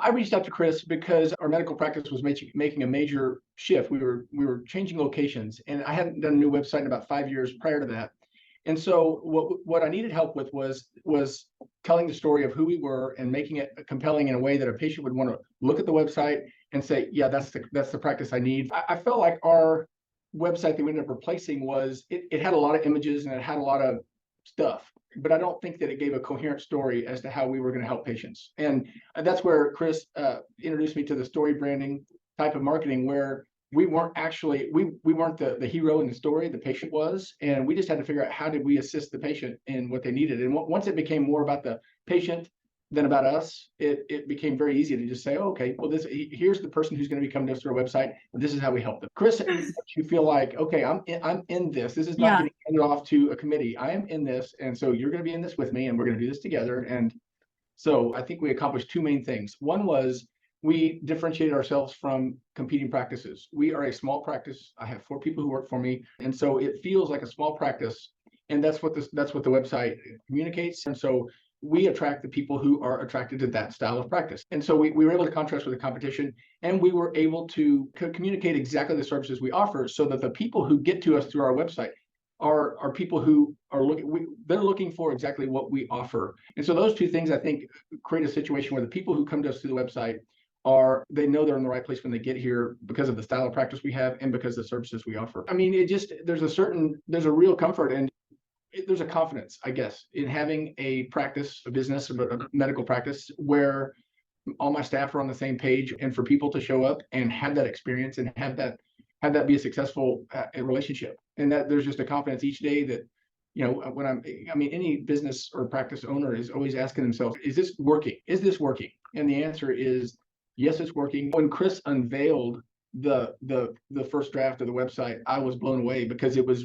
I reached out to Chris because our medical practice was making a major shift. We were changing locations, and I hadn't done a new website in about 5 years prior to that. And so what I needed help with was telling the story of who we were and making it compelling in a way that a patient would want to look at the website and say, yeah, that's the practice I need. I felt like our website that we ended up replacing it had a lot of images and it had a lot of stuff, but I don't think that it gave a coherent story as to how we were going to help patients. And that's where Chris introduced me to the story branding type of marketing, where we weren't the hero in the story, the patient was, and we just had to figure out how did we assist the patient in what they needed. And once it became more about the patient than about us, it became very easy to just say, oh, okay, well, here's the person who's going to be coming to us through our website, and this is how we help them. Chris, you feel like, okay, I'm in this. This is not getting handed off to a committee. I am in this, and so you're going to be in this with me, and we're going to do this together. And so I think we accomplished two main things. One was we differentiated ourselves from competing practices. We are a small practice. I have 4 people who work for me, and so it feels like a small practice, and that's what the website communicates. And so we attract the people who are attracted to that style of practice. And so we were able to contrast with the competition, and we were able to communicate exactly the services we offer, so that the people who get to us through our website are people who are they're looking for exactly what we offer. And so those two things, I think, create a situation where the people who come to us through the website they know they're in the right place when they get here because of the style of practice we have and because of the services we offer. I mean, there's a real comfort, and there's a confidence, I guess, in having a practice, a business, a medical practice where all my staff are on the same page, and for people to show up and have that experience and have that be a successful relationship. And that there's just a confidence each day that, any business or practice owner is always asking themselves, is this working? Is this working? And the answer is, yes, it's working. When Chris unveiled the first draft of the website, I was blown away, because it was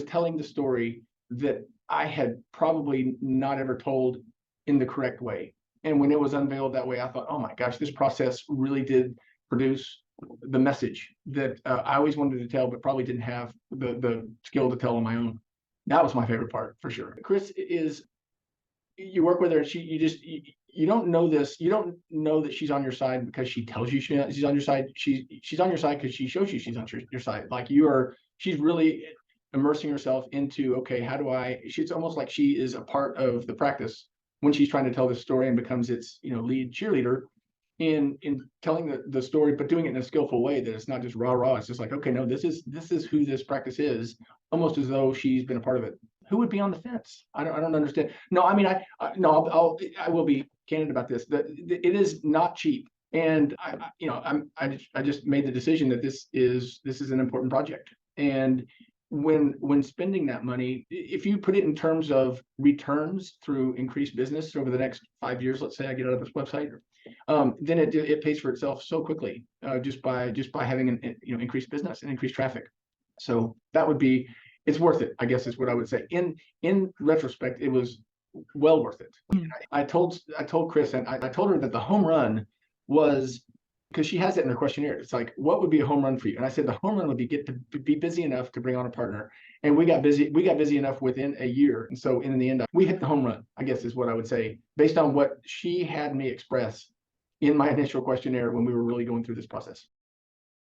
telling the story that I had probably not ever told in the correct way. And when it was unveiled that way, I thought, oh my gosh, this process really did produce the message that I always wanted to tell, but probably didn't have the skill to tell on my own. That was my favorite part, for sure. Chris you work with her, you don't know this. You don't know that she's on your side because she tells you she's on your side. She's on your side because she shows you she's on your side. Like she's really immersing herself into, okay, she's almost like she is a part of the practice when she's trying to tell this story, and becomes its lead cheerleader in telling the story, but doing it in a skillful way, that it's not just rah. It's just like, okay, no, this is who this practice is, almost as though she's been a part of it. Who would be on the fence? I don't understand. No, I mean, I will be candid about this. That it is not cheap, and I just made the decision that this is an important project. And when spending that money, if you put it in terms of returns through increased business over the next 5 years, let's say I get out of this website, then it pays for itself so quickly, just by having an increased business and increased traffic. So it's worth it, I guess, is what I would say. In retrospect, it was well worth it. I told Chris, and I told her that the home run was, because she has it in her questionnaire. It's like, what would be a home run for you? And I said the home run would be get to be busy enough to bring on a partner. And we got busy enough within a year. And so in the end, we hit the home run, I guess, is what I would say, based on what she had me express in my initial questionnaire when we were really going through this process.